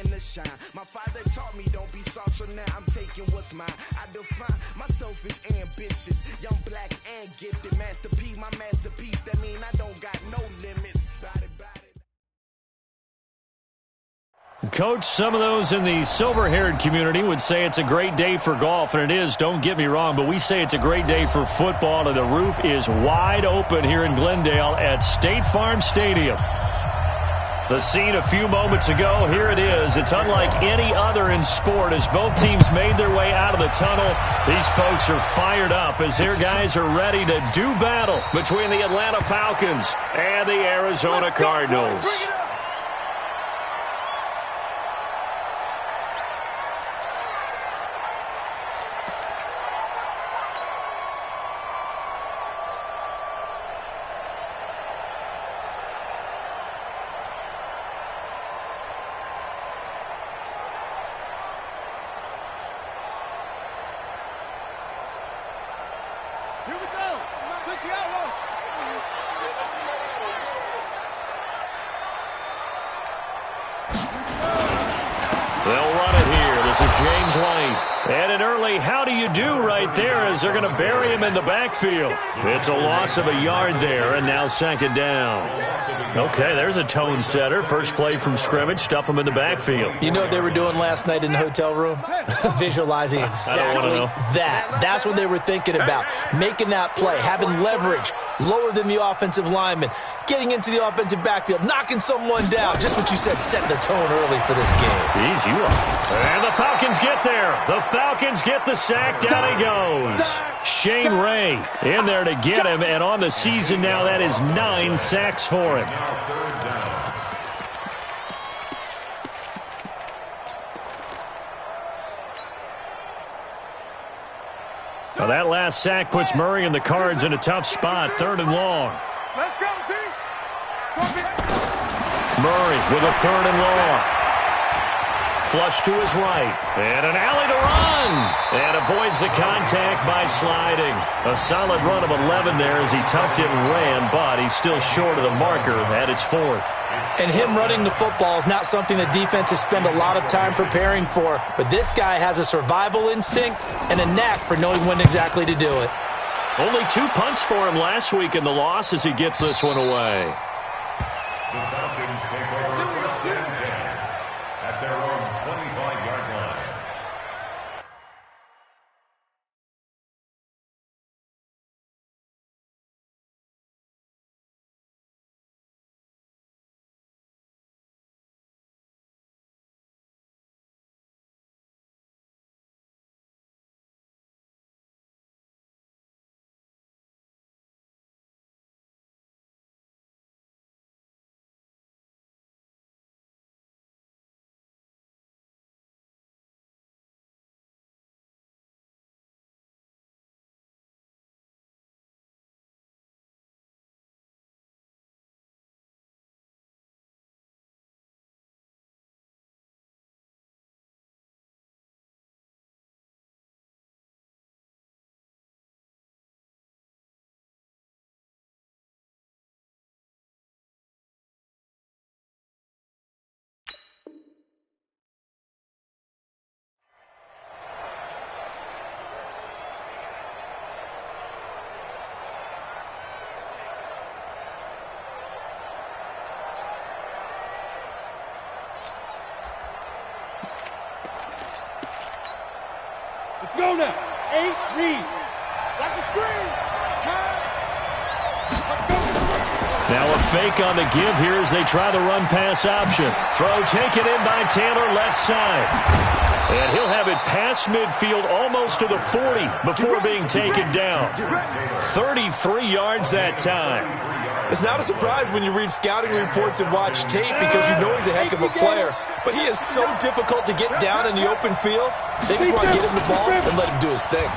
nothing to shine. My father taught me don't be soft, so now I'm taking what's mine. I define myself as ambitious, young, black, and gifted. Master P, my masterpiece. That mean I don't got no limits. Bout it. Coach, some of those in the silver-haired community would say it's a great day for golf, and it is, don't get me wrong, but we say it's a great day for football, and the roof is wide open here in Glendale at State Farm Stadium. The scene a few moments ago, here it is. It's unlike any other in sport as both teams made their way out of the tunnel. These folks are fired up as their guys are ready to do battle between the Atlanta Falcons and the Arizona Cardinals. Here we go. Took the arrow. They'll run it here. This is James Lane. And an early how do you do right there as they're going to bury him in the backfield. It's a loss of a yard there, and now second down. Okay, there's a tone setter. First play from scrimmage, stuff him in the backfield. You know what they were doing last night in the hotel room? Visualizing exactly that. That's what they were thinking about. Making that play, having leverage, lower than the offensive lineman, getting into the offensive backfield, knocking someone down. Just what you said, setting the tone early for this game. Jeez, you are. And the Falcons get there. The Falcons get the sack. Down he goes. Shane Ray in there to get him, and on the season now, that is 9 sacks for him. Well, that last sack puts Murray and the Cards in a tough spot, 3rd and long. Let's go, D. Murray with a 3rd and long. Flush to his right, and an alley to run, and avoids the contact by sliding. A solid run of 11 there as he tucked it and ran, but he's still short of the marker at its 4th. And him running the football is not something the defenses spend a lot of time preparing for, but this guy has a survival instinct and a knack for knowing when exactly to do it. Only 2 punts for him last week in the loss as he gets this one away. The Falcons take over first and 10 at their own 25-yard line. Let's go now. 8, read. Watch the screen. Pass. Let's go. Now a fake on the give here as they try the run-pass option. Throw taken in by Taylor, left side. And he'll have it past midfield almost to the 40 before being taken down. 33 yards that time. It's not a surprise when you read scouting reports and watch tape because you know he's a heck of a player. But he is so difficult to get down in the open field. They just want to get him the ball and let him do his thing.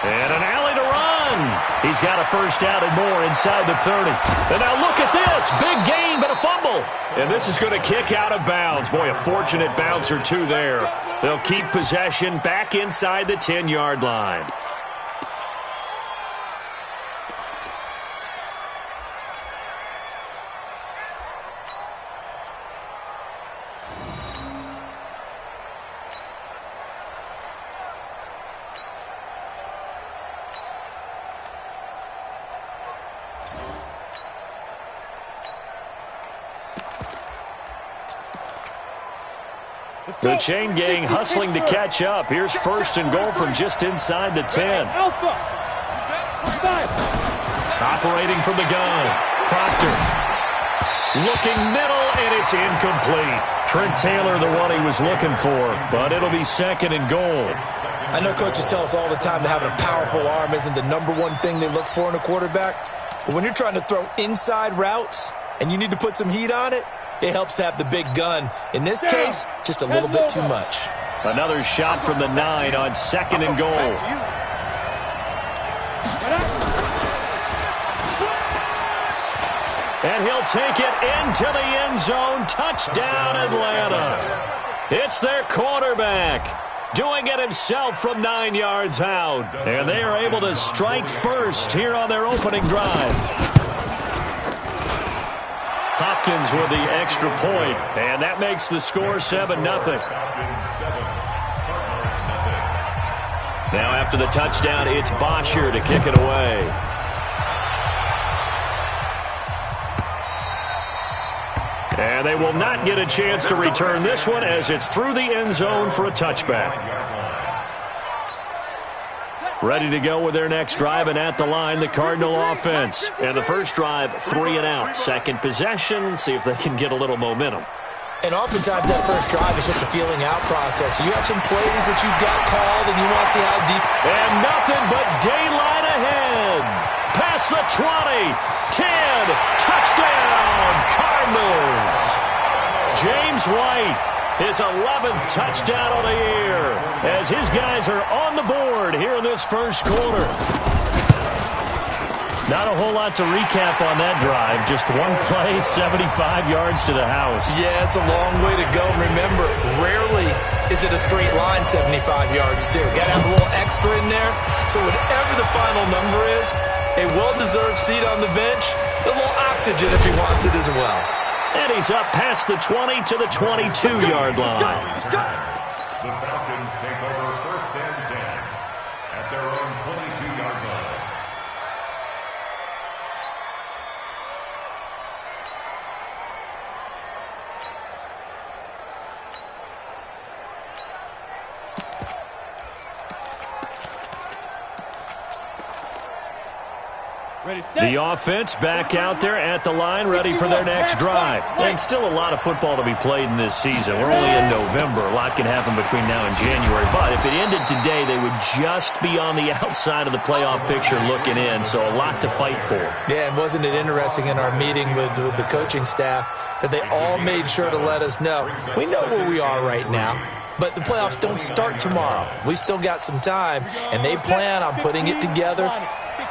And an alley to run. He's got a first down and more inside the 30. And now look at this. Big gain, but a fumble. And this is going to kick out of bounds. Boy, a fortunate bounce or two there. They'll keep possession back inside the 10-yard line. The chain gang hustling to catch up. Here's first and goal from just inside the 10. Alpha. Operating from the gun. Proctor. Looking middle, and it's incomplete. Trent Taylor, the one he was looking for, but it'll be second and goal. I know coaches tell us all the time that having a powerful arm isn't the number one thing they look for in a quarterback. But when you're trying to throw inside routes and you need to put some heat on it, it helps to have the big gun. In this case, just a little bit too much. Another shot from the 9 on second and goal. And he'll take it into the end zone. Touchdown, Atlanta. It's their quarterback doing it himself from 9 yards out. And they are able to strike first here on their opening drive. Hopkins with the extra point, and that makes the score 7-0. Now after the touchdown, it's Bosher to kick it away. And they will not get a chance to return this one as it's through the end zone for a touchback. Ready to go with their next drive, and at the line, the Cardinal offense. And the first drive, 3 and out. Second possession, see if they can get a little momentum. And oftentimes that first drive is just a feeling out process. You have some plays that you've got called, and you want to see how deep. And nothing but daylight ahead. Past the 20, 10, touchdown, Cardinals. James White, his 11th touchdown of the year, as his guys are on the board here in this first quarter. Not a whole lot to recap on that drive. Just one play, 75 yards to the house. Yeah, it's a long way to go. Remember, rarely is it a straight line 75 yards, too. Got to have a little extra in there. So whatever the final number is, a well-deserved seat on the bench, a little oxygen if he wants it as well. And he's up past the 20 to the 22-yard line. The Falcons take over first and 10 at their own 22-yard line. The offense back out there at the line, ready for their next drive. And still a lot of football to be played in this season. We're only in November. A lot can happen between now and January. But if it ended today, they would just be on the outside of the playoff picture looking in. So a lot to fight for. Yeah, and wasn't it interesting in our meeting with the coaching staff that they all made sure to let us know, we know where we are right now, but the playoffs don't start tomorrow. We still got some time, and they plan on putting it together,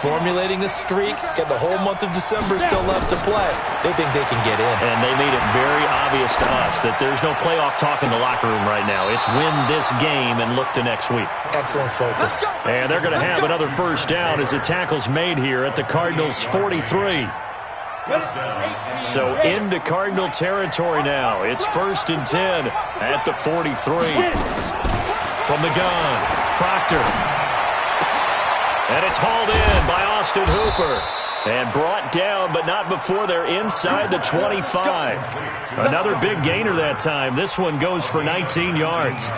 formulating a streak, get the whole month of December still left to play. They think they can get in. And they made it very obvious to us that there's no playoff talk in the locker room right now. It's win this game and look to next week. Excellent focus. And they're going to have another first down as the tackle's made here at the Cardinals' 43. So into Cardinal territory now. It's first and 10 at the 43. From the gun, Proctor. And it's hauled in by Austin Hooper. And brought down, but not before they're inside the 25. Another big gainer that time. This one goes for 19 yards.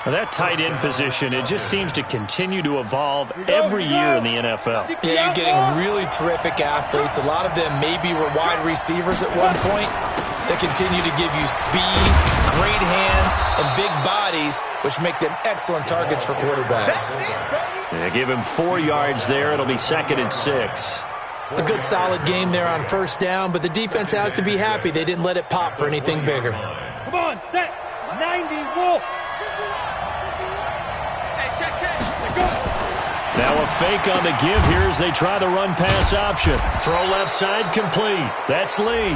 Now that tight end position, it just seems to continue to evolve every year in the NFL. Yeah, you're getting really terrific athletes. A lot of them maybe were wide receivers at one point. They continue to give you speed, great hands, and big bodies, which make them excellent targets for quarterbacks. They give him 4 yards there. It'll be second and 6. A good solid game there on first down, but the defense has to be happy they didn't let it pop for anything bigger. Come on, set. 90, Wolf. Now a fake on the give here as they try the run-pass option. Throw left side complete. That's Lee.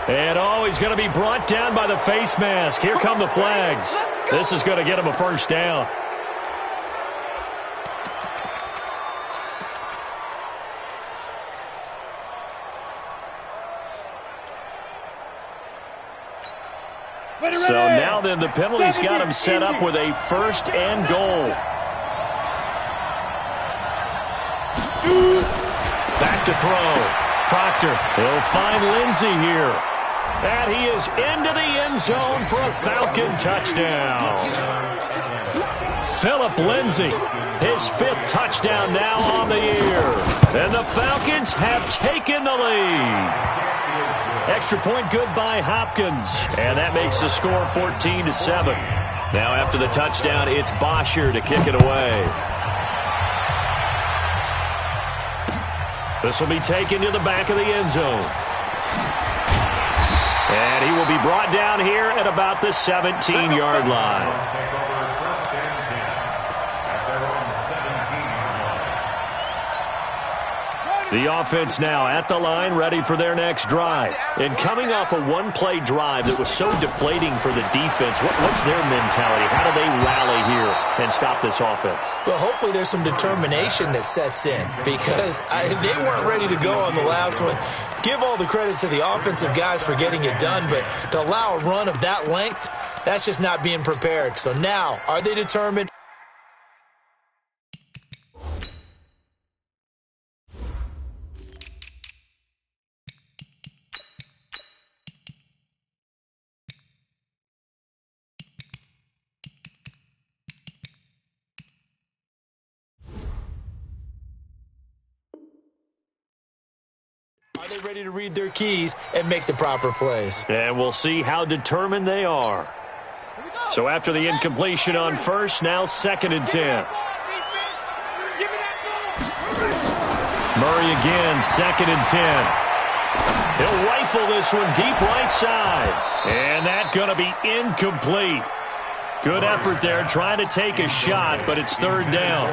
And he's going to be brought down by the face mask. Here come the flags. This is going to get him a first down. So now then the penalty's got him set up with a first and goal. Back to throw. Proctor. He'll find Lindsey here. And he is into the end zone for a Falcon touchdown. Phillip Lindsay, his 5th touchdown now on the year. And the Falcons have taken the lead. Extra point good by Hopkins. And that makes the score 14-7. Now after the touchdown, it's Bosher to kick it away. This will be taken to the back of the end zone. And he will be brought down here at about the 17-yard line. The offense now at the line, ready for their next drive. And coming off a one-play drive that was so deflating for the defense, what's their mentality? How do they rally here and stop this offense? Well, hopefully there's some determination that sets in because they weren't ready to go on the last one. Give all the credit to the offensive guys for getting it done, but to allow a run of that length, that's just not being prepared. So now, are they determined? Are they ready to read their keys and make the proper plays? And we'll see how determined they are. So after the incompletion on first, now 2nd and 10. Murray again, 2nd and 10. He'll rifle this one deep right side. And that's going to be incomplete. Good effort there, trying to take a shot, but it's 3rd down.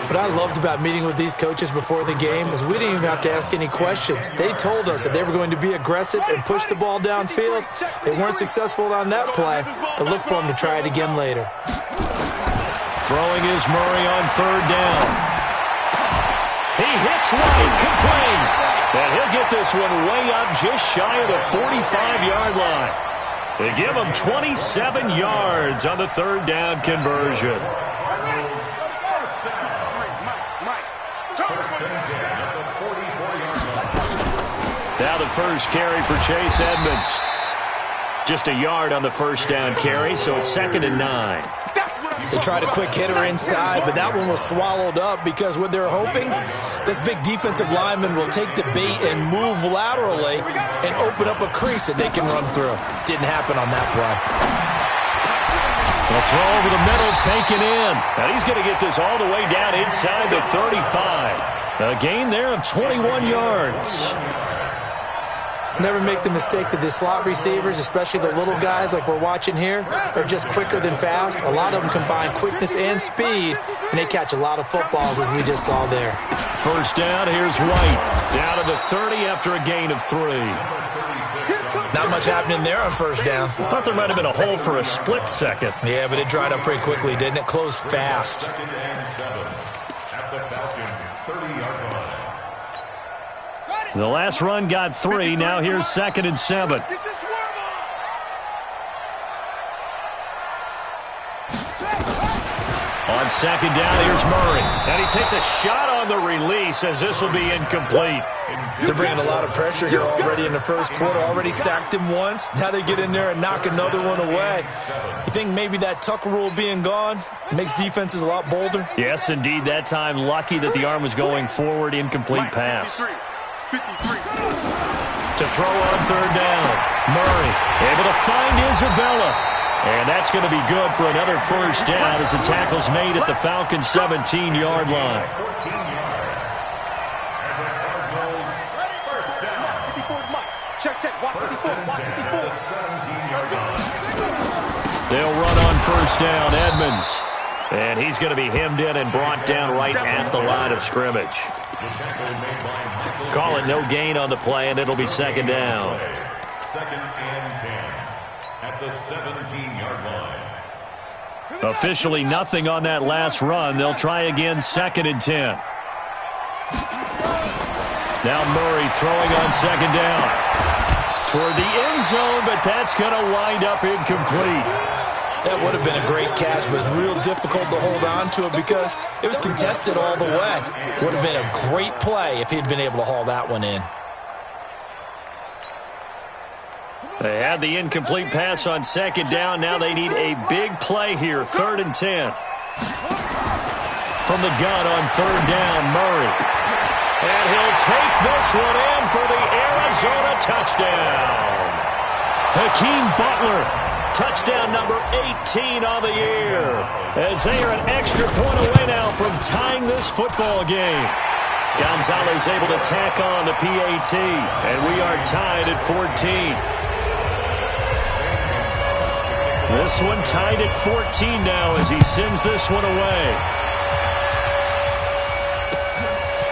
What I loved about meeting with these coaches before the game is we didn't even have to ask any questions. They told us that they were going to be aggressive and push the ball downfield. They weren't successful on that play, but look for them to try it again later. Throwing is Murray on 3rd down. He hits right, complete. And he'll get this one way up just shy of the 45-yard line. They give him 27 yards on the 3rd down conversion. Now the first carry for Chase Edmonds. Just a yard on the 1st down carry, so it's 2nd and 9. They tried a quick hitter inside, but that one was swallowed up because what they're hoping, this big defensive lineman will take the bait and move laterally and open up a crease that they can run through. Didn't happen on that play. A throw over the middle, taken in. Now he's going to get this all the way down inside the 35. A gain there of 21 yards. Never make the mistake that the slot receivers, especially the little guys like we're watching here, are just quicker than fast. A lot of them combine quickness and speed, and they catch a lot of footballs, as we just saw there. 1st down, here's White. Down to the 30 after a gain of 3. Not much happening there on 1st down. I thought there might have been a hole for a split second. Yeah, but it dried up pretty quickly, didn't it? Closed fast. The last run got 3. Now here's 2nd and 7. On 2nd down, here's Murray. And he takes a shot on the release as this will be incomplete. They're bringing a lot of pressure here already in the 1st quarter. Already sacked him once. Now they get in there and knock another one away. You think maybe that tuck rule being gone makes defenses a lot bolder? Yes, indeed. That time lucky that the arm was going forward. Incomplete pass. 53. To throw on 3rd down. Murray able to find Isabella. And that's going to be good for another 1st down as the tackle's made at the Falcons' 17-yard line. They'll run on 1st down. Edmonds. And he's going to be hemmed in and brought down right at the line of scrimmage. Call it no gain on the play, and it'll be 2nd down. 2nd and 10 at the 17-yard line. Officially nothing on that last run. They'll try again 2nd and 10. Now Murray throwing on 2nd down. Toward the end zone, but that's going to wind up incomplete. That would have been a great catch, but it's real difficult to hold on to it because it was contested all the way. Would have been a great play if he'd been able to haul that one in. They had the incomplete pass on second down. Now they need a big play here, 3rd and 10. From the gun on 3rd down, Murray. And he'll take this one in for the Arizona touchdown. Hakeem Butler, touchdown number 18 on the year, as they are an extra point away now from tying this football game. Gonzalez able to tack on the PAT, and we are tied at 14. This one tied at 14 now as he sends this one away.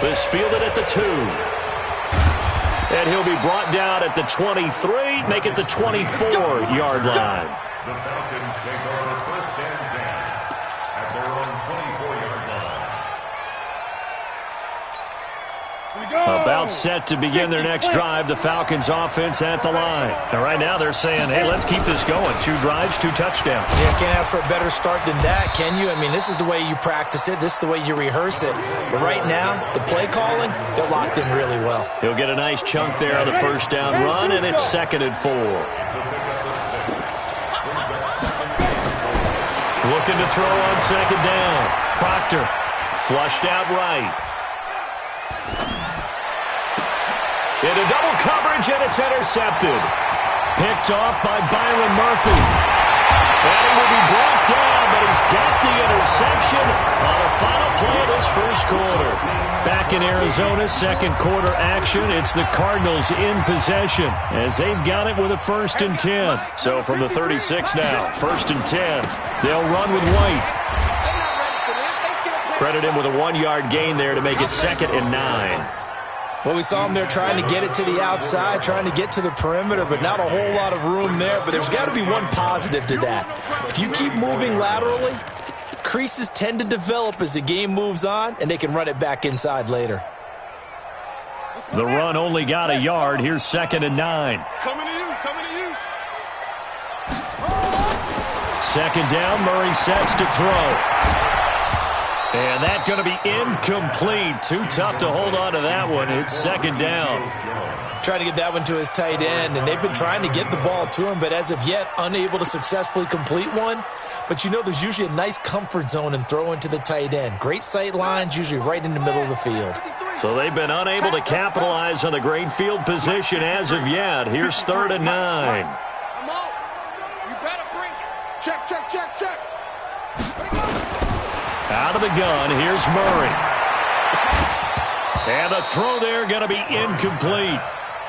This fielded at the 2. And he'll be brought down at the 23, make it the 24-yard line. The Falcons take over 1st and 10 at their own 24-yard line. About set to begin their next drive, the Falcons offense at the line. And right now they're saying, hey, let's keep this going. 2 drives, 2 touchdowns. Yeah, can't ask for a better start than that, can you? I mean, this is the way you practice it. This is the way you rehearse it. But right now, the play calling, they're locked in really well. He'll get a nice chunk there on the 1st down run, and it's 2nd and 4. Looking to throw on 2nd down. Proctor flushed out right. Into double coverage, and it's intercepted. Picked off by Byron Murphy. And he will be brought down, but he's got the interception on the final play of this 1st quarter. Back in Arizona, 2nd quarter action. It's the Cardinals in possession as they've got it with a 1st and 10. So from the 36 now, 1st and 10. They'll run with White. Credit him with a 1-yard gain there to make it 2nd and 9. Well, we saw him there trying to get it to the outside, trying to get to the perimeter, but not a whole lot of room there. But there's got to be one positive to that. If you keep moving laterally, creases tend to develop as the game moves on, and they can run it back inside later. The run only got a yard. Here's 2nd and 9. Coming to you, coming to you. 2nd down, Murray sets to throw. And that's going to be incomplete. Too tough to hold on to that one. It's 2nd down. Trying to get that one to his tight end, and they've been trying to get the ball to him, but as of yet, unable to successfully complete one. But you know there's usually a nice comfort zone in throwing to the tight end. Great sight lines, usually right in the middle of the field. So they've been unable to capitalize on the great field position as of yet. Here's 3rd and 9. Come on. You better bring it. Check, check, check, check. Out of the gun, here's Murray. And the throw there going to be incomplete.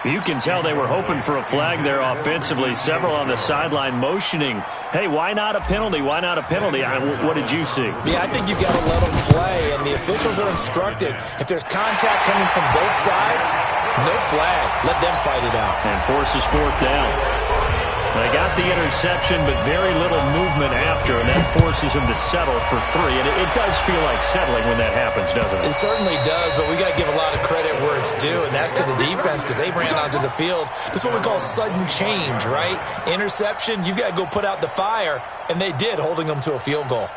You can tell they were hoping for a flag there offensively. Several on the sideline motioning, hey, why not a penalty? Why not a penalty? What did you see? Yeah, I think you've got to let them play, and the officials are instructed. If there's contact coming from both sides, no flag. Let them fight it out. And forces 4th down. They got the interception, but very little movement after, and that forces them to settle for 3. And it does feel like settling when that happens, doesn't it? It certainly does, but we got to give a lot of credit where it's due, and that's to the defense because they ran onto the field. This is what we call sudden change, right? Interception, you got to go put out the fire, and they did, holding them to a field goal.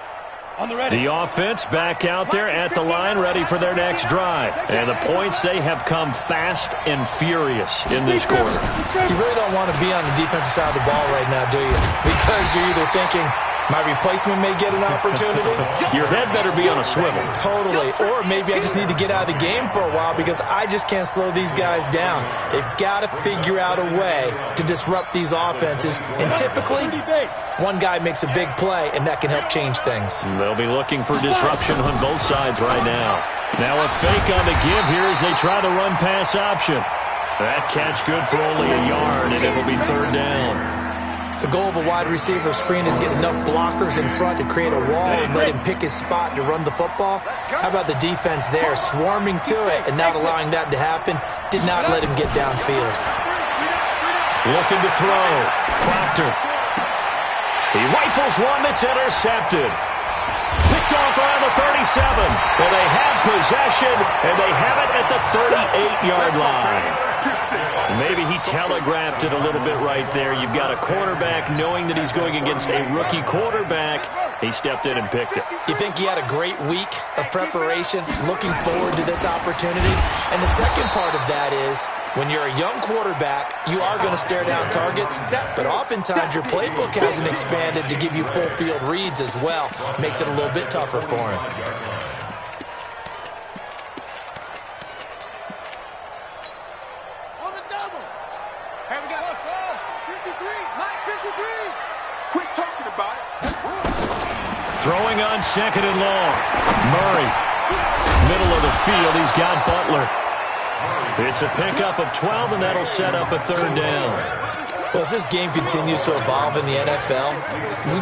The offense back out there at the line, ready for their next drive. And the points, they have come fast and furious in this quarter. You really don't want to be on the defensive side of the ball right now, do you? Because you're either thinking, my replacement may get an opportunity. Your head better be on a swivel. Totally. Or maybe I just need to get out of the game for a while because I just can't slow these guys down. They've got to figure out a way to disrupt these offenses. And typically, one guy makes a big play, and that can help change things. They'll be looking for disruption on both sides right now. Now a fake on the give here as they try the run-pass option. That catch good for only a yard, and it will be 3rd down. The goal of a wide receiver screen is get enough blockers in front to create a wall and let him pick his spot to run the football. How about the defense there, swarming to it and not allowing that to happen? Did not let him get downfield. Looking to throw. Proctor. He rifles one that's intercepted. Picked off around the 37. Well, they have possession, and they have it at the 38-yard line. Maybe he telegraphed it a little bit right there. You've got a quarterback knowing that he's going against a rookie quarterback. He stepped in and picked it. You think he had a great week of preparation, looking forward to this opportunity? And the second part of that is When you're a young quarterback, you are going to stare down targets, but oftentimes your playbook hasn't expanded to give you full field reads as well. Makes it a little bit tougher for him. On the double. Hey, we got 53. Mike, 53. Quit talking about it. Throwing on second and long. Murray. Middle of the field. He's got Butler. It's a pickup of 12, and that'll set up a third down. Well, as this game continues to evolve in the NFL,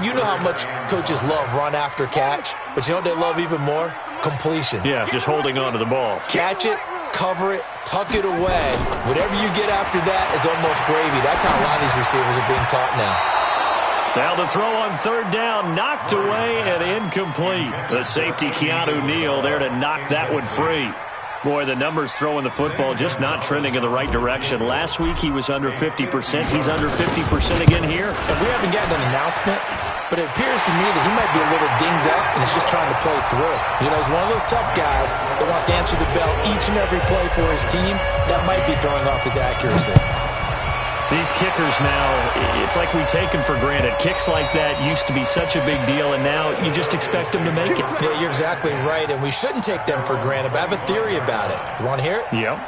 you know how much coaches love run after catch, but you know what they love even more? Completion. Yeah, just holding on to the ball. Catch it, cover it, tuck it away. Whatever you get after that is almost gravy. That's how a lot of these receivers are being taught now. Now the throw on third down, knocked away and incomplete. The safety, Keanu Neal, there to knock that one free. Boy, the numbers throwing the football just not trending in the right direction. Last week he was under 50%. He's under 50% again here. We haven't gotten an announcement, but it appears to me that he might be a little dinged up and is just trying to play through. You know, he's one of those tough guys that wants to answer the bell each and every play for his team. That might be throwing off his accuracy. These kickers now, it's like we take them for granted. Kicks like that used to be such a big deal, and now you just expect them to make it. Yeah, you're exactly right, and we shouldn't take them for granted, but I have a theory about it. You want to hear it? Yep.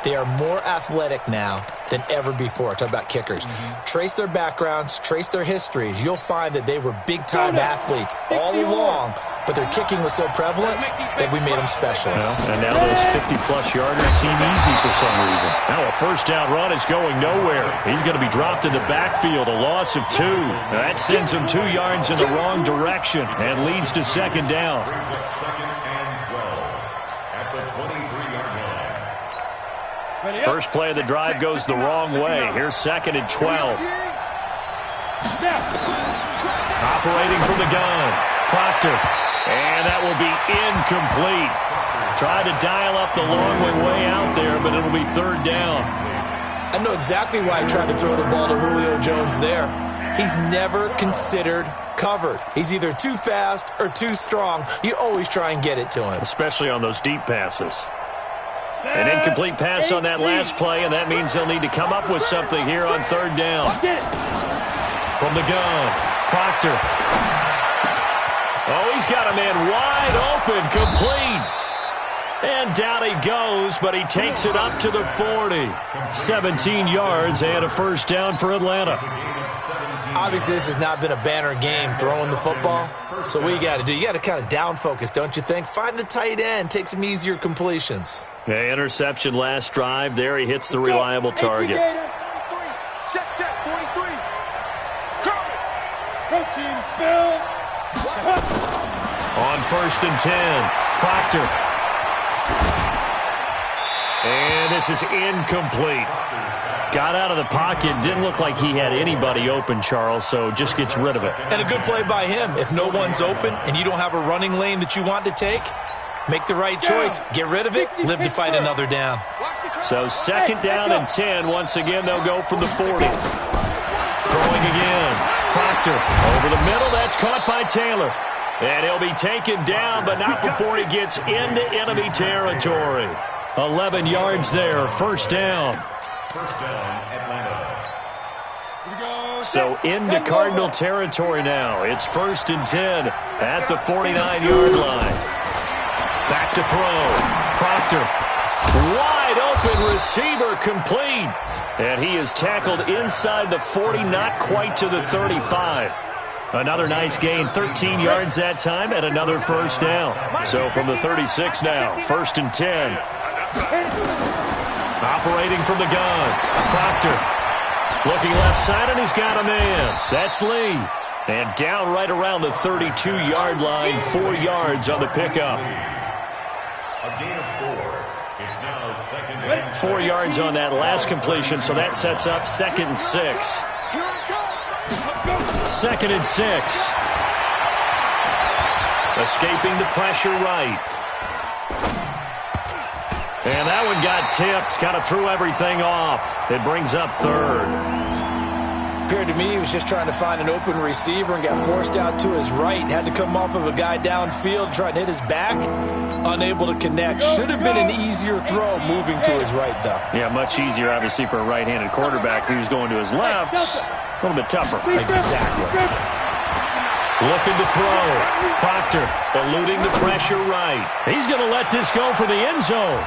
They are more athletic now than ever before. Talk about kickers. Trace their backgrounds, trace their histories. You'll find that they were big-time athletes all along, but their kicking was so prevalent that we made them specialists. Well, and now those 50-plus yarders seem easy for some reason. Now a first down run is going nowhere. He's going to be dropped in the backfield, a loss of 2. That sends him 2 yards in the wrong direction and leads to second down. Brings up second and 12 at the 23-yard line. First play of the drive goes the wrong way. Here's second and 12. Operating from the gun, Proctor. And that will be incomplete. Tried to dial up the long way out there, but it'll be third down. I know exactly why he tried to throw the ball to Julio Jones there. He's never considered covered. He's either too fast or too strong. You always try and get it to him. Especially on those deep passes. An incomplete pass on that last play, and that means they'll need to come up with something here on third down. From the gun, Proctor. Oh, he's got a man wide open, complete. And down he goes, but he takes it up to the 40. 17 yards and a first down for Atlanta. Obviously, this has not been a banner game throwing the football. So what you got to do, you got to kind of down focus, don't you think? Find the tight end, take some easier completions. Yeah, interception last drive. There he hits the reliable target. Check, 43. Coaching spell. On first and 10, Proctor. And this is incomplete. Got out of the pocket. Didn't look like he had anybody open, Charles, so just gets rid of it. And a good play by him. If no one's open and you don't have a running lane that you want to take, make the right choice. Get rid of it. Live to fight another down. So second down and 10. Once again, they'll go from the 40. Throwing again. Proctor over the middle. That's caught by Taylor. And he'll be taken down, but not before he gets into enemy territory. 11 yards there. First down. First down, Atlanta. So into Cardinal territory now. It's first and 10 at the 49-yard line. Back to throw. Proctor. Wide open receiver, complete. And he is tackled inside the 40, not quite to the 35. Another nice gain, 13 yards that time, and another first down. So from the 36 now, first and 10. Operating from the gun, Proctor. Looking left side, and he's got a man. That's Lee. And down right around the 32-yard line, 4 yards on the pickup. A gain of 4. It's now second and 4 yards on that last completion, so that sets up second and 6. Second and 6. Escaping the pressure right. And that one got tipped. Kind of threw everything off. It brings up third. Appeared to me he was just trying to find an open receiver and got forced out to his right. Had to come off of a guy downfield trying to hit his back. unable to connect. Should have been an easier throw moving to his right, though. Yeah, much easier, obviously, for a right-handed quarterback. If he was going to his left, a little bit tougher. Exactly. Looking to throw. Proctor eluding the pressure right. He's going to let this go for the end zone.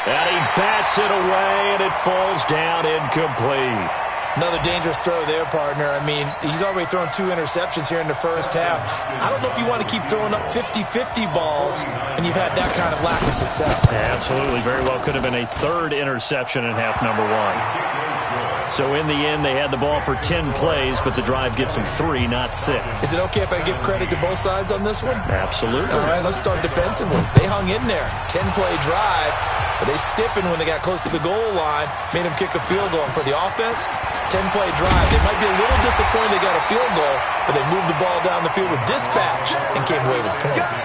And he bats it away, and it falls down incomplete. Another dangerous throw there, partner. I mean, he's already thrown 2 interceptions here in the first half. I don't know if you want to keep throwing up 50-50 balls, and you've had that kind of lack of success. Absolutely. Very well could have been a 3rd interception in half number 1. So in the end, they had the ball for 10 plays, but the drive gets them 3, not 6. Is it okay if I give credit to both sides on this one? Absolutely. All right, let's start defensively. They hung in there. 10-play drive, but they stiffened when they got close to the goal line, made them kick a field goal. For the offense, 10-play drive. They might be a little disappointed they got a field goal, but they moved the ball down the field with dispatch and came away with points.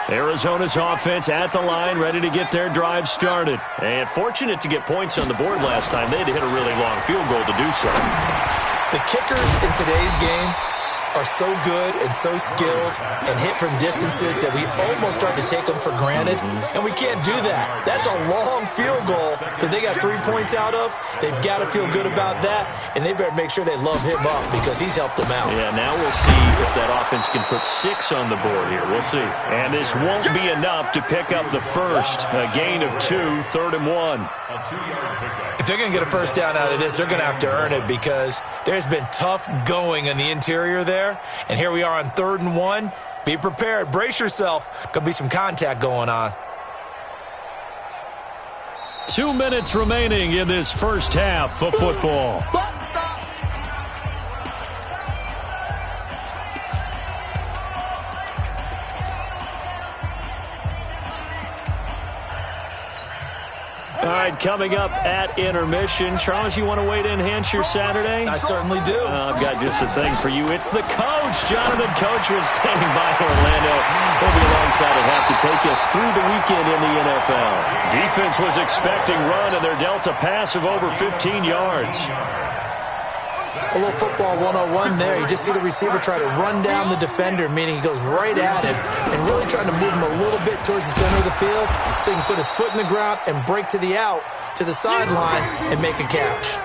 Arizona's offense at the line, ready to get their drive started. And fortunate to get points on the board last time. They had to hit a really long field goal to do so. The kickers in today's game are so good and so skilled and hit from distances that we almost start to take them for granted, and we can't do that. That's a long field goal that they got 3 points out of. They've got to feel good about that, and they better make sure they love him up because he's helped them out. Yeah, now we'll see if that offense can put 6 on the board here. We'll see. And this won't be enough to pick up the first. A gain of 2, 3rd and 1. If they're going to get a first down out of this, they're going to have to earn it because there's been tough going in the interior there. And here we are on 3rd and 1. Be prepared. Brace yourself. Could be some contact going on. 2 minutes remaining in this first half of football. All right, coming up at intermission. Charles, you want to wait to enhance your Saturday? I certainly do. I've got just a thing for you. It's the coach, Jonathan Coachman, standing by Orlando. He'll be alongside at half to take us through the weekend in the NFL. Defense was expecting run, and they're dealt a pass of over 15 yards. A little football 101 there. You just see the receiver try to run down the defender, meaning he goes right at him and really trying to move him a little bit towards the center of the field so he can put his foot in the ground and break to the out, to the sideline, and make a catch.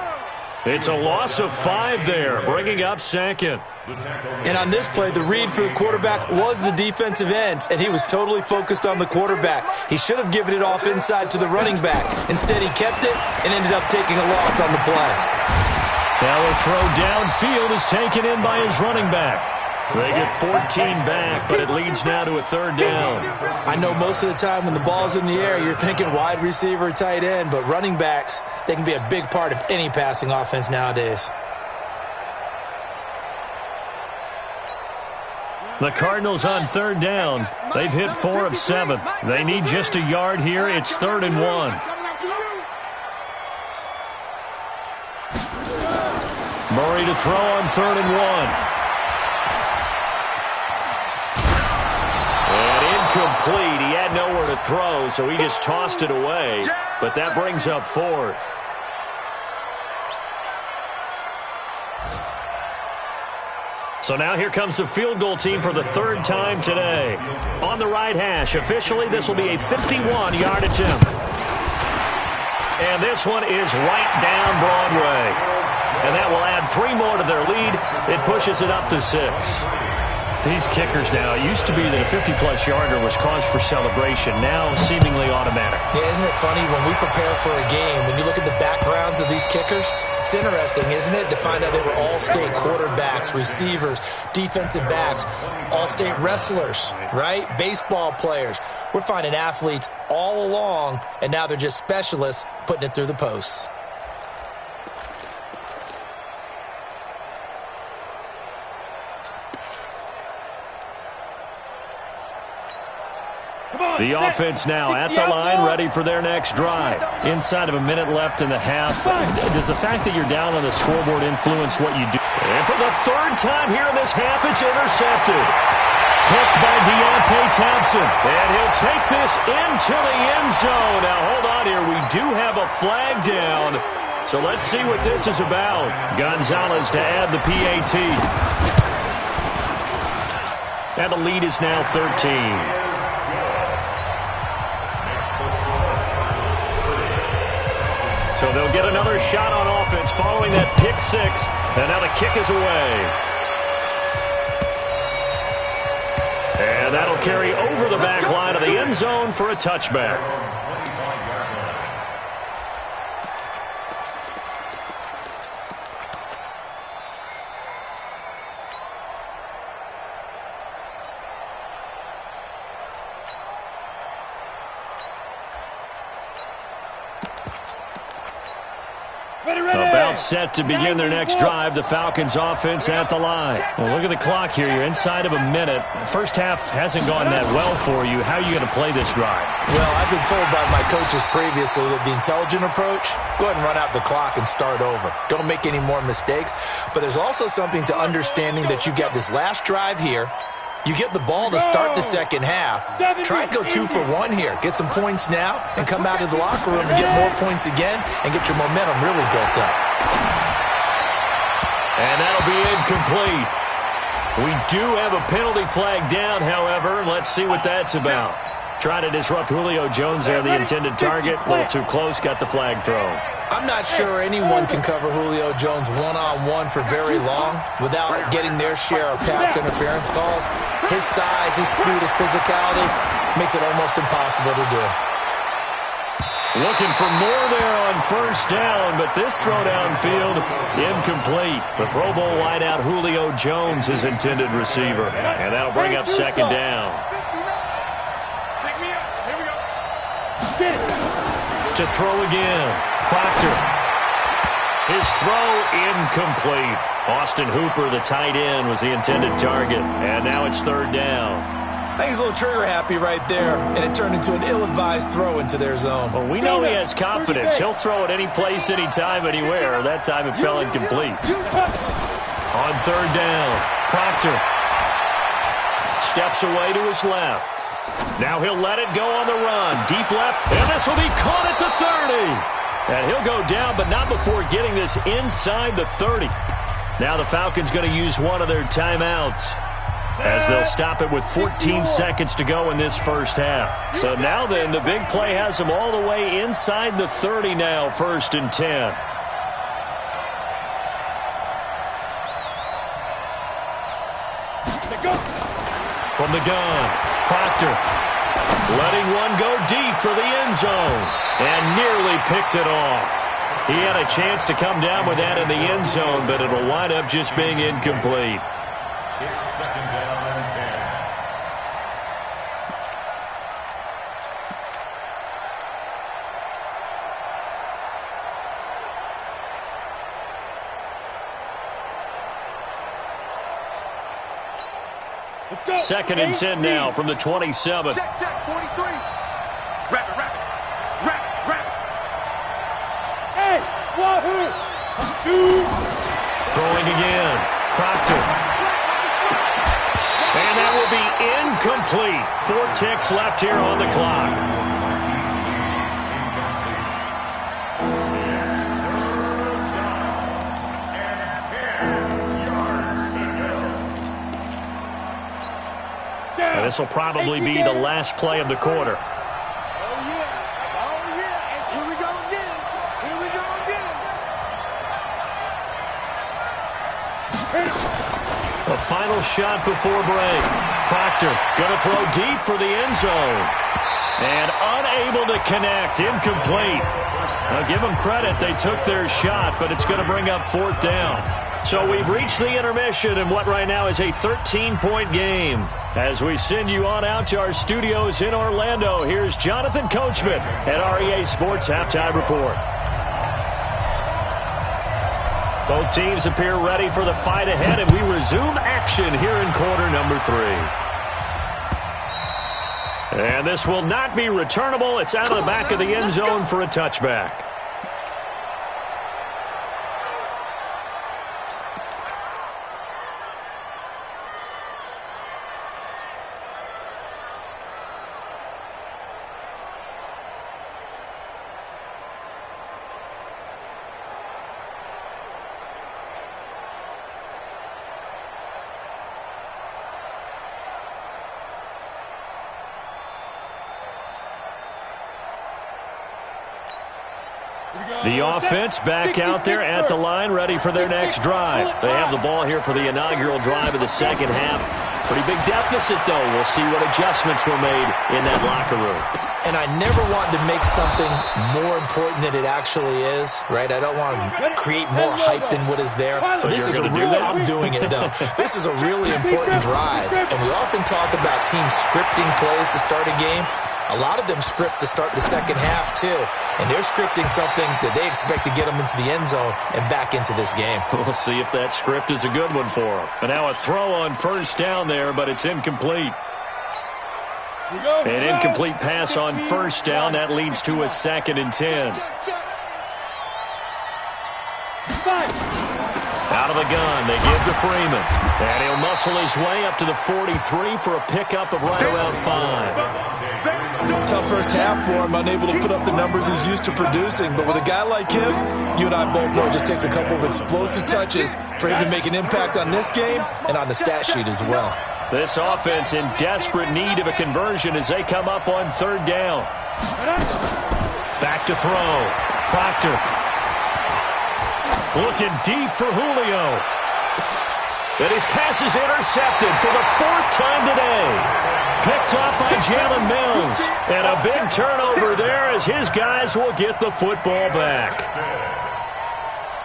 It's a loss of 5 there, bringing up 2nd. And on this play, the read for the quarterback was the defensive end, and he was totally focused on the quarterback. He should have given it off inside to the running back. Instead, he kept it and ended up taking a loss on the play. Now a throw downfield is taken in by his running back. They get 14 back, but it leads now to a 3rd down. I know most of the time when the ball's in the air, you're thinking wide receiver, tight end, but running backs, they can be a big part of any passing offense nowadays. The Cardinals on 3rd down. They've hit 4 of 7. They need just a yard here. It's 3rd and 1. Murray to throw on 3rd and 1. And incomplete. He had nowhere to throw, so he just tossed it away. But that brings up 4th. So now here comes the field goal team for the 3rd time today. On the right hash, officially this will be a 51-yard attempt. And this one is right down Broadway. And that will add 3 more to their lead. It pushes it up to 6. These kickers now, it used to be that a 50-plus yarder was cause for celebration. Now seemingly automatic. Yeah, isn't it funny when we prepare for a game, when you look at the backgrounds of these kickers, it's interesting, isn't it, to find out they were all-state quarterbacks, receivers, defensive backs, all-state wrestlers, right? Baseball players. We're finding athletes all along, and now they're just specialists putting it through the posts. The offense now at the line, ready for their next drive. Inside of a minute left in the half. Does the fact that you're down on the scoreboard influence what you do? And for the 3rd time here in this half, it's intercepted. Picked by Deontay Thompson. And he'll take this into the end zone. Now, hold on here. We do have a flag down. So let's see what this is about. Gonzalez to add the PAT. And the lead is now 13. So they'll get another shot on offense following that pick six. And now the kick is away. And that'll carry over the back line of the end zone for a touchback. About set to begin their next drive, the Falcons offense at the line. Well, look at the clock here. You're inside of a minute. First half hasn't gone that well for you. How are you going to play this drive? Well, I've been told by my coaches previously that the intelligent approach, go ahead and run out the clock and start over. Don't make any more mistakes. But there's also something to understanding that you got this last drive here. You get the ball to start the second half. Try and go 2 for 1 here. Get some points now and come out of the locker room and get more points again and get your momentum really built up. And that'll be incomplete. We do have a penalty flag down, however. Let's see what that's about. Trying to disrupt Julio Jones there, the intended target. A little too close, got the flag thrown. I'm not sure anyone can cover Julio Jones one-on-one for very long without getting their share of pass interference calls. His size, his speed, his physicality makes it almost impossible to do. Looking for more there on first down, but this throw downfield, incomplete. The Pro Bowl wideout Julio Jones, his intended receiver. And that'll bring up second down. To throw again. Proctor. His throw incomplete. Austin Hooper, the tight end, was the intended target. And now it's third down. I think he's a little trigger happy right there, and it turned into an ill-advised throw into their zone. Well, we know he has confidence. He'll throw it any place, anytime, anywhere. That time it fell incomplete. On third down, Proctor steps away to his left. Now he'll let it go on the run. Deep left, and this will be caught at the 30. And he'll go down, but not before getting this inside the 30. Now the Falcons going to use one of their timeouts, as they'll stop it with 14 seconds to go in this first half. So now then, the big play has them all the way inside the 30 now, 1st and 10. From the gun, Proctor letting one go deep for the end zone and nearly picked it off. He had a chance to come down with that in the end zone, but it'll wind up just being incomplete. It's second down and 10. Second and 10 now from the 27. Check, 43. Wrap it. Hey, wahoo! Shoot! Throwing again. Proctor. And that will be incomplete. 4 ticks left here on the clock. And this will probably be the last play of the quarter. Oh, yeah. And here we go again. The final shot before break. Proctor going to throw deep for the end zone. And unable to connect. Incomplete. Now give them credit. They took their shot, but it's going to bring up 4th down. So we've reached the intermission in what right now is a 13-point game. As we send you on out to our studios in Orlando, here's Jonathan Coachman at REA Sports Halftime Report. Both teams appear ready for the fight ahead, and we resume action here in quarter number 3. And this will not be returnable. It's out of the back of the end zone for a touchback. The offense back out there at the line, ready for their next drive. They have the ball here for the inaugural drive of the second half. Pretty big deficit, though. We'll see what adjustments were made in that locker room. And I never want to make something more important than it actually is, right? I don't want to create more hype than what is there. But this is I'm doing it, though. This is a really important drive. And we often talk about teams scripting plays to start a game. A lot of them script to start the second half, too. And they're scripting something that they expect to get them into the end zone and back into this game. We'll see if that script is a good one for them. And now a throw on first down there, but it's incomplete. An incomplete pass on first down. That leads to a 2nd and 10. Out of the gun, they give to Freeman. And he'll muscle his way up to the 43 for a pickup of right around 5. Tough first half for him, unable to put up the numbers he's used to producing. But with a guy like him, you and I both know it just takes a couple of explosive touches for him to make an impact on this game and on the stat sheet as well. This offense in desperate need of a conversion as they come up on 3rd down. Back to throw. Proctor. Looking deep for Julio. And his pass is intercepted for the 4th time today. Picked off by Jalen Mills. And a big turnover there as his guys will get the football back.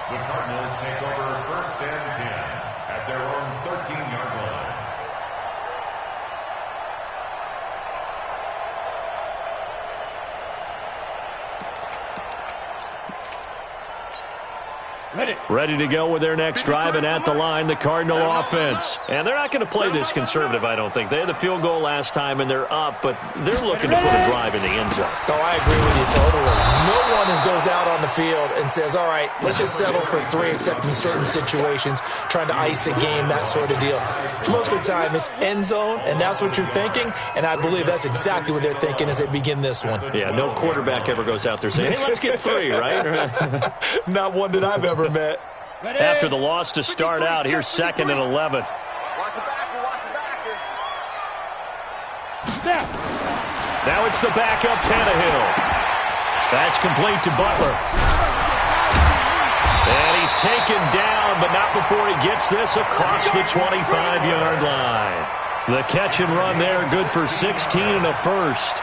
The Cardinals take over 1st and 10 at their own 13-yard line. Ready to go with their next drive, and at the line, the Cardinal offense. And they're not going to play this conservative, I don't think. They had the field goal last time, and they're up, but they're looking to put a drive in the end zone. Oh, I agree with you totally. No one goes out on the field and says, all right, let's just settle for 3, except in certain situations, trying to ice a game, that sort of deal. Most of the time, it's end zone, and that's what you're thinking, and I believe that's exactly what they're thinking as they begin this one. Yeah, no quarterback ever goes out there saying, hey, let's get 3, right? Not one that I've ever met. After the loss to start out, here's 2nd and 11. Watch the backer, watch the backer. Now it's the backup, Tannehill. That's complete to Butler. And he's taken down, but not before he gets this across the 25-yard line. The catch and run there, good for 16 and a first.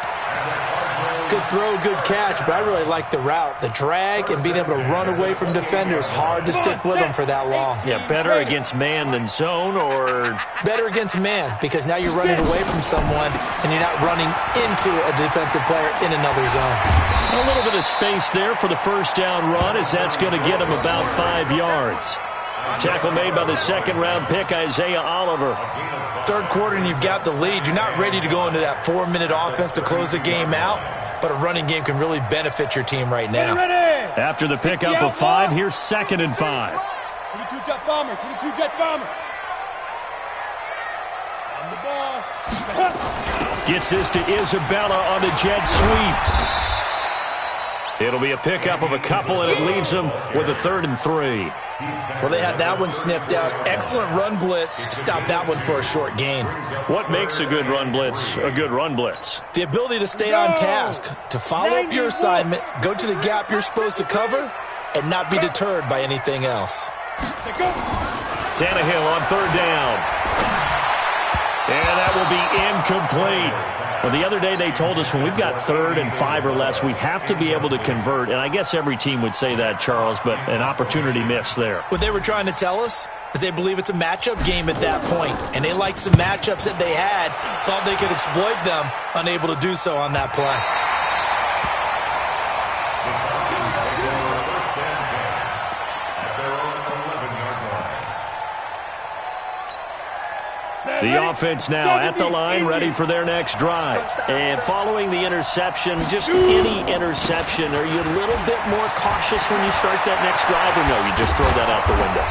Good throw, good catch, but I really like the route. The drag and being able to run away from defenders, hard to stick with them for that long. Yeah, better against man than zone, or? Better against man, because now you're running away from someone and you're not running into a defensive player in another zone. A little bit of space there for the first down run, as that's going to get him about 5 yards. Tackle made by the 2nd-round pick, Isaiah Oliver. 3rd quarter and you've got the lead. You're not ready to go into that 4-minute offense to close the game out, but a running game can really benefit your team right now. After the pickup of 5, here's 2nd and 5. 22 jet bomber, 22 jet bomber. On the ball. Gets this to Isabella on the jet sweep. It'll be a pickup of a couple, and it leaves them with a 3rd and 3. Well, they had that one sniffed out. Excellent run blitz. Stop that one for a short gain. What makes a good run blitz a good run blitz? The ability to stay on task, to follow up your assignment, go to the gap you're supposed to cover, and not be deterred by anything else. Tannehill on 3rd down. And that will be incomplete. Well, the other day they told us when we've got 3rd and 5 or less, we have to be able to convert. And I guess every team would say that, Charles, but an opportunity missed there. What they were trying to tell us is they believe it's a matchup game at that point. And they liked some matchups that they had, thought they could exploit them, unable to do so on that play. The offense now at the line, ready for their next drive. And following the interception, just any interception, are you a little bit more cautious when you start that next drive, or no, you just throw that out the window?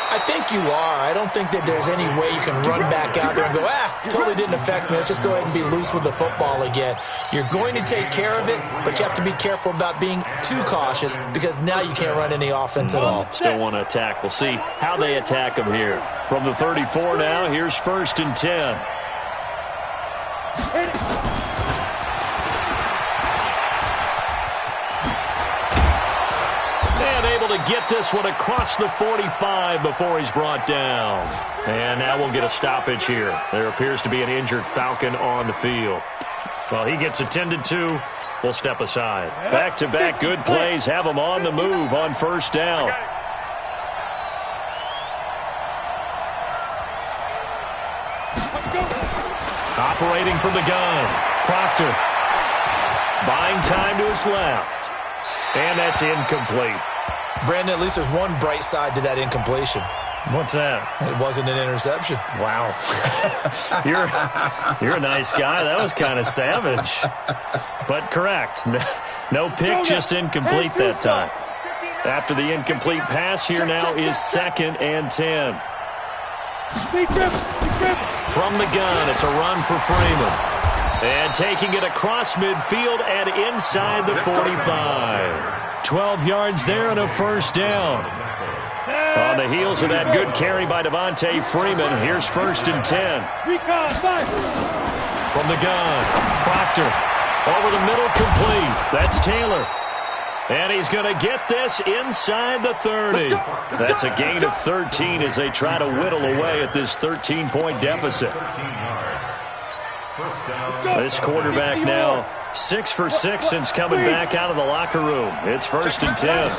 I think you are. I don't think that there's any way you can run back out there and go, totally didn't affect me. Let's just go ahead and be loose with the football again. You're going to take care of it, but you have to be careful about being too cautious because now you can't run any offense at all. Still want to attack. We'll see how they attack them here. From the 34 now, here's 1st and 10. able to get this one across the 45 before he's brought down. And now we'll get a stoppage here. There appears to be an injured Falcon on the field. Well, he gets attended to. We'll step aside. Back-to-back good plays have him on the move on first down. Operating from the gun, Proctor. Buying time to his left. And that's incomplete. Brandon, at least there's one bright side to that incompletion. What's that? It wasn't an interception. Wow. You're a nice guy. That was kind of savage. But correct. No pick, just incomplete that time. After the incomplete pass, here now is 2nd and 10. From the gun, it's a run for Freeman. And taking it across midfield and inside the 45. 12 yards there and a first down. On the heels of that good carry by Devontae Freeman, here's 1st and 10. From the gun, Proctor. Over the middle, complete. That's Taylor. And he's going to get this inside the 30. That's a gain of 13 as they try to whittle away at this 13-point deficit. This quarterback now 6 for 6 since coming back out of the locker room. It's 1st and 10.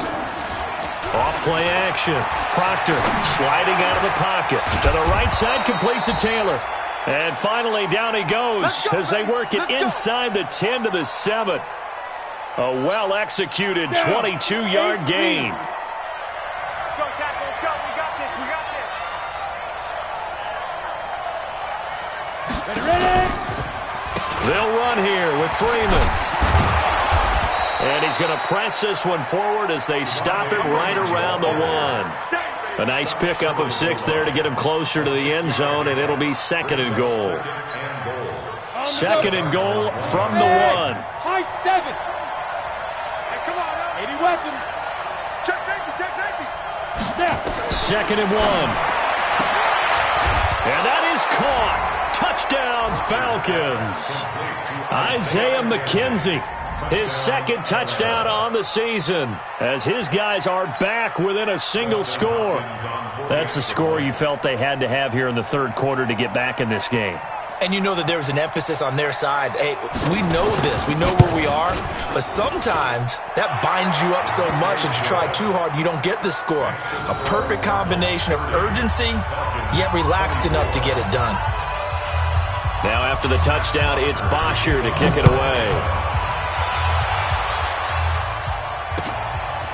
Off play action. Proctor sliding out of the pocket. To the right side, complete to Taylor. And finally, down he goes as they work it inside the 10 to the 7. A well-executed 22-yard gain. Let's go, tackle. Let's go. We got this. We got this. Ready? They'll run here with Freeman. And he's going to press this one forward as they stop it right around the 1. A nice pickup of 6 there to get him closer to the end zone, and it'll be 2nd and goal. 2nd and goal from the 1. High 7. Hey, come on, 80 weapons. Check safety, check safety. Yeah. 2nd and 1. And that is caught. Touchdown, Falcons. Isaiah McKenzie, his 2nd touchdown on the season, as his guys are back within a single score. That's a score you felt they had to have here in the 3rd quarter to get back in this game. And you know that there was an emphasis on their side. Hey, we know this. We know where we are. But sometimes that binds you up so much that you try too hard, you don't get the score. A perfect combination of urgency, yet relaxed enough to get it done. Now after the touchdown, it's Bosher to kick it away.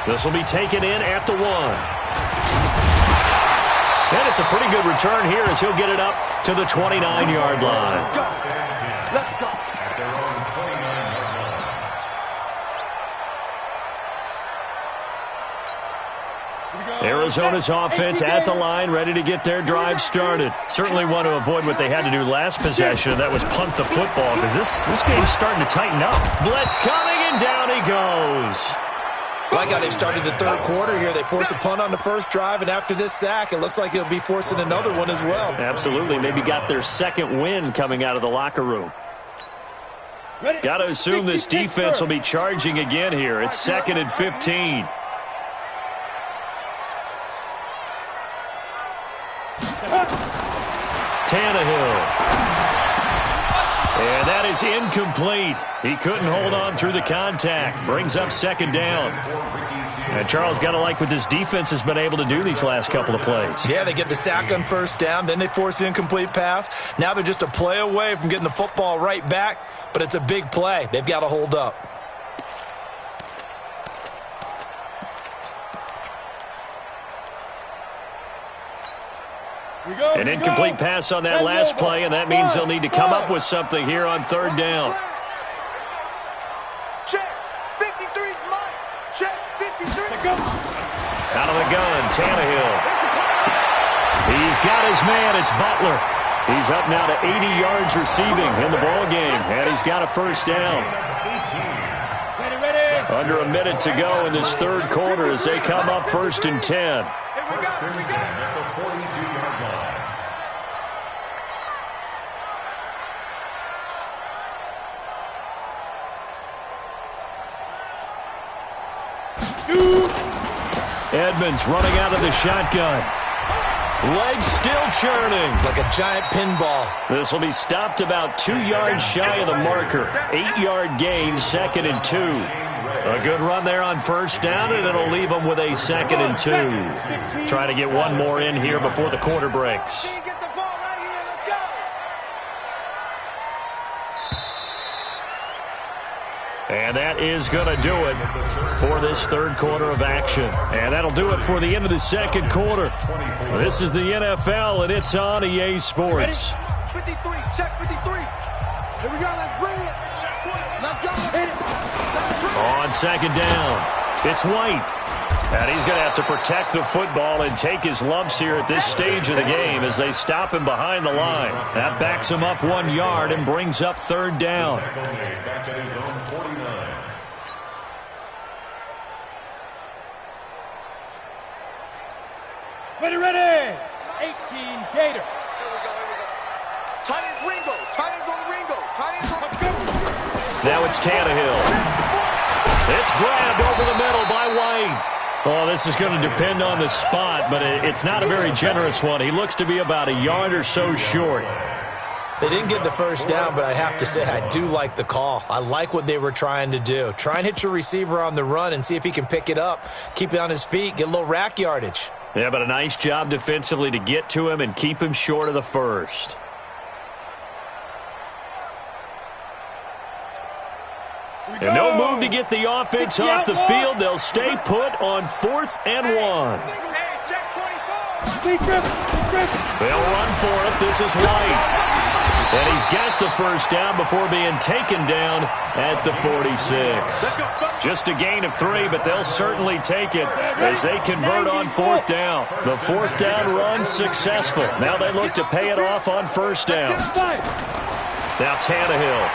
This will be taken in at the 1. And it's a pretty good return here as he'll get it up to the 29-yard line. Let's go. At their own 29-yard line. Arizona's offense at the line, ready to get their drive started. Certainly want to avoid what they had to do last possession, and that was punt the football, because this game's starting to tighten up. Blitz coming, and down he goes. Like how they've started the 3rd quarter here. They force a punt on the first drive, and after this sack, it looks like they'll be forcing another one as well. Absolutely. Maybe got their 2nd win coming out of the locker room. Got to assume this defense will be charging again here. It's 2nd and 15. Tannehill. And that is incomplete. He couldn't hold on through the contact. Brings up 2nd down. And Charles, got to like what this defense has been able to do these last couple of plays. Yeah, they get the sack on first down, then they force the incomplete pass. Now they're just a play away from getting the football right back, but it's a big play. They've got to hold up. An incomplete pass on that last play, and that means they'll need to come up with something here on 3rd down. Check. 53's mine. Check. 53. Out of the gun, Tannehill. He's got his man. It's Butler. He's up now to 80 yards receiving in the ball game, and he's got a first down. Under a minute to go in this 3rd quarter as they come up 1st and 10. First and 10 at the 42-yard line. Edmonds running out of the shotgun. Legs still churning. Like a giant pinball. This will be stopped about 2 yards shy of the marker. 8-yard gain, 2nd and 2. A good run there on first down, and it'll leave them with a 2nd and 2. Trying to get one more in here before the quarter breaks. And that is going to do it for this third quarter of action. And that'll do it for the end of the second quarter. This is the NFL, and it's on EA Sports. 53, check 53. Here we go, let's bring it. Let's go. On second down, it's White. And he's going to have to protect the football and take his lumps here at this stage of the game as they stop him behind the line. That backs him up 1 yard and brings up third down. Ready. 18 Gator. Here we go. Tight ends Ringo. Tight ends on Ringo. Tight ends on Now it's Tannehill. It's grabbed over the middle by White. Oh, this is going to depend on the spot, but it's not a very generous one. He looks to be about a yard or so short. They didn't get the first down, but I have to say I do like the call. I like what they were trying to do. Try and hit your receiver on the run and see if he can pick it up, keep it on his feet, get a little rack yardage. Yeah, but a nice job defensively to get to him and keep him short of the first. And no move to get the offense off the field. They'll stay put on 4th and 1. They'll run for it. This is White. And he's got the first down before being taken down at the 46. Just a gain of 3, but they'll certainly take it as they convert on 4th down. The 4th down run successful. Now they look to pay it off on first down. Now Tannehill.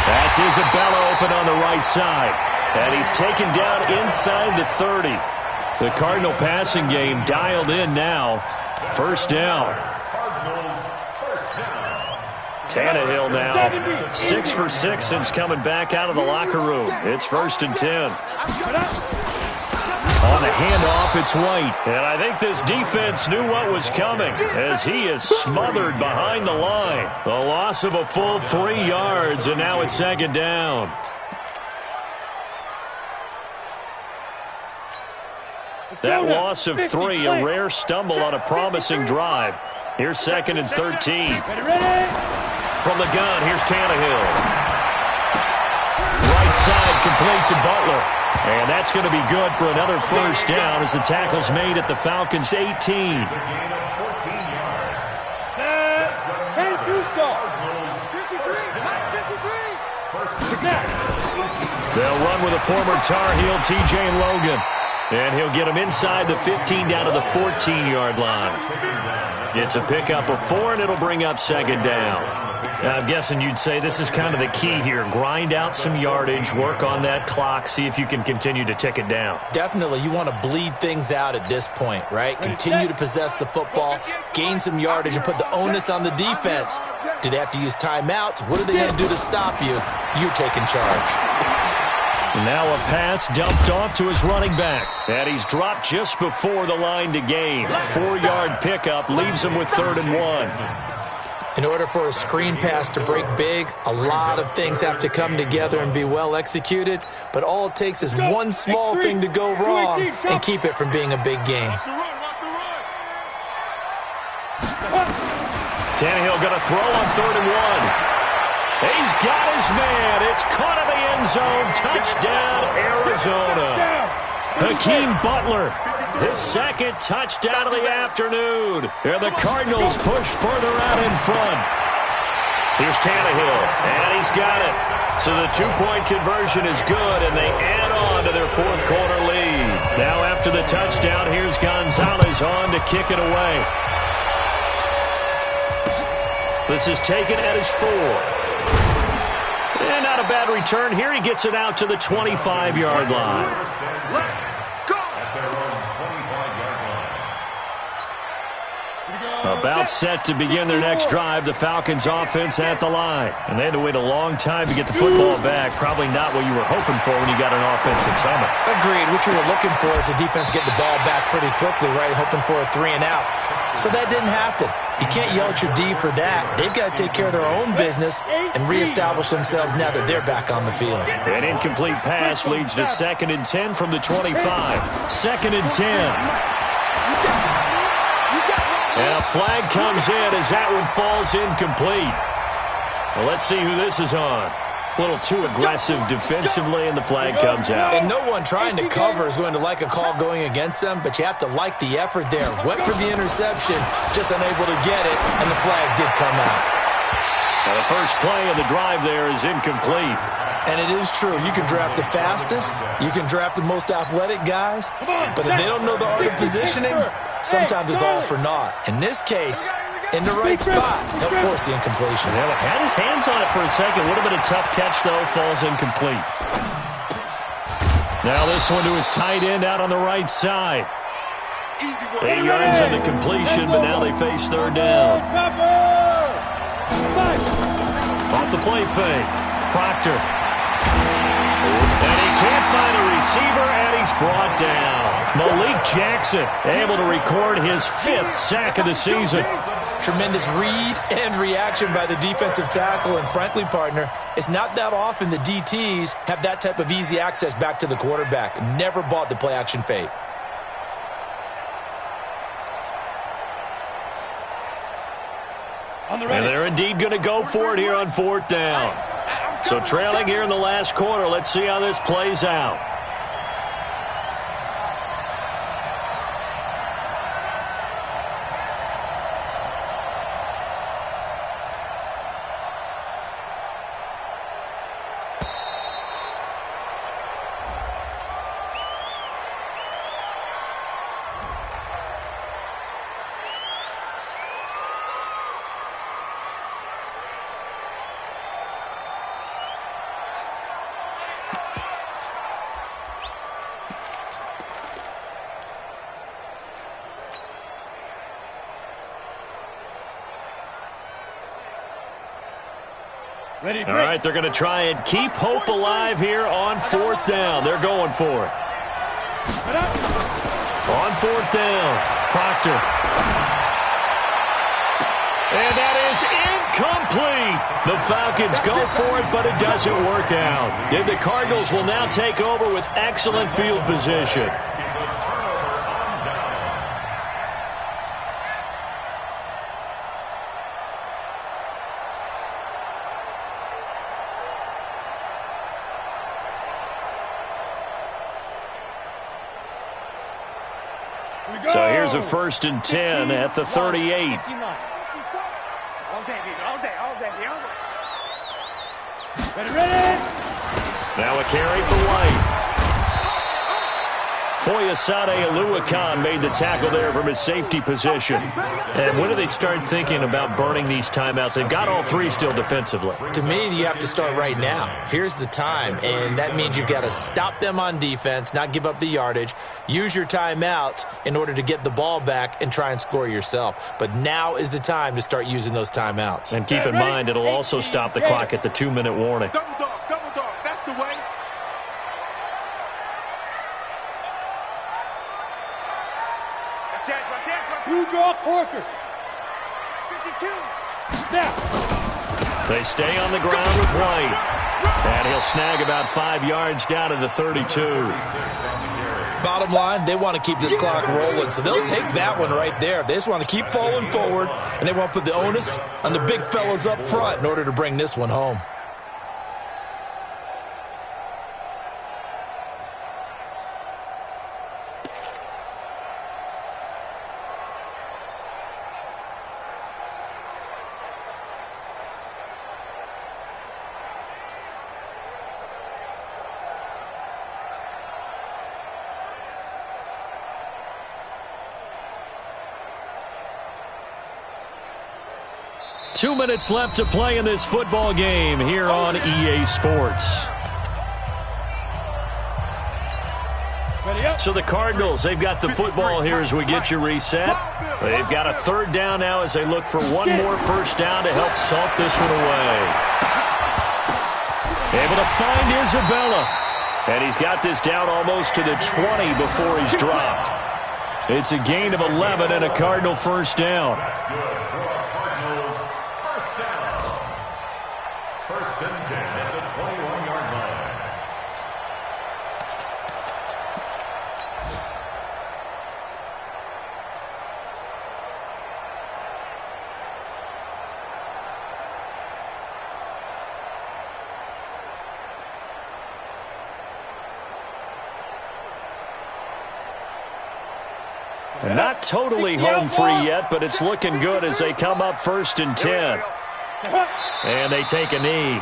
That's Isabella open on the right side. And he's taken down inside the 30. The Cardinal passing game dialed in now. First down. Tannehill now 6 for 6 since coming back out of the locker room. It's 1st and 10. On the handoff, it's White. And I think this defense knew what was coming as he is smothered behind the line. The loss of a full 3 yards, and now it's 2nd down. That loss of 3, a rare stumble on a promising drive. Here's 2nd and 13. From the gun, here's Tannehill. Right side complete to Butler. And that's going to be good for another first down as the tackle's made at the Falcons' 18. They'll run with a former Tar Heel, T.J. Logan. And he'll get him inside the 15 down to the 14-yard line. It's a pickup of 4, and it'll bring up 2nd down. I'm guessing you'd say this is kind of the key here. Grind out some yardage, work on that clock, see if you can continue to tick it down. Definitely. You want to bleed things out at this point, right? Continue to possess the football, gain some yardage, and put the onus on the defense. Do they have to use timeouts? What are they going to do to stop you? You're taking charge. Now a pass dumped off to his running back. And he's dropped just before the line to gain. 4-yard pickup leaves him with 3rd and 1. In order for a screen pass to break big, a lot of things have to come together and be well executed. But all it takes is one small thing to go wrong and keep it from being a big game. Tannehill going to throw on 3rd and 1. He's got his man. It's caught in the end zone. Touchdown, Arizona. Hakeem Butler, his 2nd touchdown of the afternoon. And the Cardinals push further out in front. Here's Tannehill, and he's got it. So the 2-point conversion is good, and they add on to their 4th quarter lead. Now after the touchdown, here's Gonzalez on to kick it away. This is taken at his 4. And not a bad return here. He gets it out to the 25-yard line. About set to begin their next drive, the Falcons offense at the line. And they had to wait a long time to get the football back. Probably not what you were hoping for when you got an offense that's humming. Agreed. What you were looking for is the defense getting the ball back pretty quickly, right? Hoping for a 3 and out. So that didn't happen. You can't yell at your D for that. They've got to take care of their own business and reestablish themselves now that they're back on the field. An incomplete pass leads to 2nd and 10 from the 25. 2nd and 10. And a flag comes in as that one falls incomplete. Well, let's see who this is on. A little too aggressive defensively, and the flag comes out. And no one trying to cover is going to like a call going against them, but you have to like the effort there. Went for the interception, just unable to get it, and the flag did come out. Well, the first play of the drive there is incomplete. And it is true. You can draft the fastest. You can draft the most athletic guys. But if they don't know the art of positioning, sometimes it's all for naught. In this case, in the right spot, help force the incompletion. Yeah, had his hands on it for a second. Would have been a tough catch, though. Falls incomplete. Now this one to his tight end out on the right side. 8 yards on the completion, but now they face 3rd down. Off the play fake. Proctor. And he can't find a receiver, and he's brought down. Malik Jackson able to record his 5th sack of the season. Tremendous read and reaction by the defensive tackle. And frankly, partner, it's not that often the DTs have that type of easy access back to the quarterback. Never bought the play-action fake. And they're indeed going to go for it here on 4th down. So trailing here in the last quarter. Let's see how this plays out. All right, they're going to try and keep hope alive here on 4th down. They're going for it. On 4th down, Proctor. And that is incomplete. The Falcons go for it, but it doesn't work out. And the Cardinals will now take over with excellent field position. So here's a 1st and 10 at the 38. Now a carry for White. Foyesade Oluwakan made the tackle there from his safety position. And when do they start thinking about burning these timeouts? They've got all 3 still defensively. To me, you have to start right now. Here's the time, and that means you've got to stop them on defense, not give up the yardage, use your timeouts in order to get the ball back and try and score yourself. But now is the time to start using those timeouts. And keep in mind, it'll also stop the clock at the 2-minute warning. Double dog, that's the way. Two draw Corker. 52. Now. They stay on the ground with White. And he'll snag about 5 yards down to the 32. Bottom line, they want to keep this clock rolling, so they'll take that one right there. They just want to keep falling forward, and they want to put the onus on the big fellas up front in order to bring this one home. Two minutes left to play in this football game here on EA Sports. So the Cardinals, they've got the football here as we get you reset. They've got a third down now as they look for one more first down to help salt this one away. Able to find Isabella. And he's got this down almost to the 20 before he's dropped. It's a gain of 11 and a Cardinal first down. That's good for our Cardinals. First down. First and 10 at the 21-yard line. Not totally home free yet, but it's looking good as they come up first and 10. And they take a knee.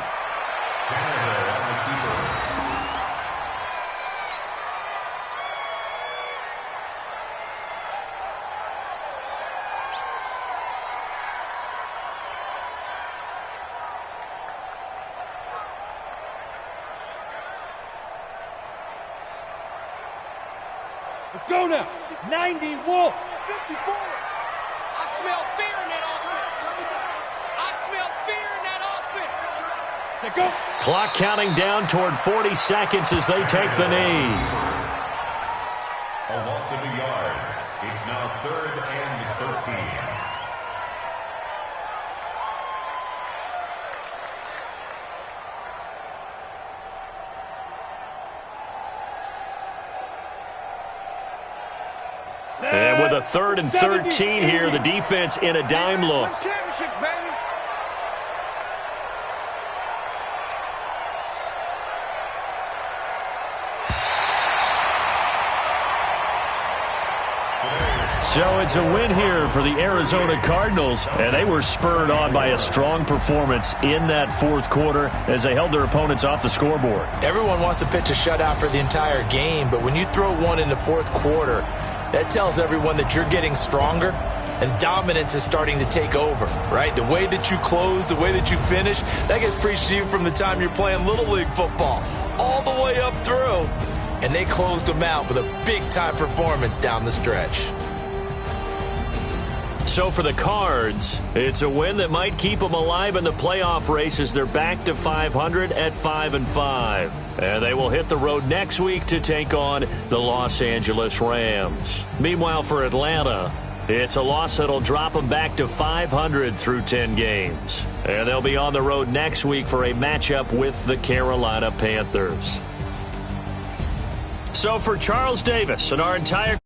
Let's go now. 90 Wolf. 54. I smell fear in that offense. I smell fear in that offense. Say go. Clock counting down toward 40 seconds as they take the knee. A loss of a yard. It's now 3rd and 13. And with a 3rd and 13 here, the defense in a dime look. Championships, baby. So it's a win here for the Arizona Cardinals, and they were spurred on by a strong performance in that fourth quarter as they held their opponents off the scoreboard. Everyone wants to pitch a shutout for the entire game, but when you throw one in the fourth quarter, that tells everyone that you're getting stronger and dominance is starting to take over, right? The way that you close, the way that you finish, that gets preached to you from the time you're playing Little League football all the way up through. And they closed them out with a big-time performance down the stretch. So for the Cards, it's a win that might keep them alive in the playoff race as they're back to 500 at 5-5. And they will hit the road next week to take on the Los Angeles Rams. Meanwhile, for Atlanta, it's a loss that'll drop them back to 500 through 10 games. And they'll be on the road next week for a matchup with the Carolina Panthers. So for Charles Davis and our entire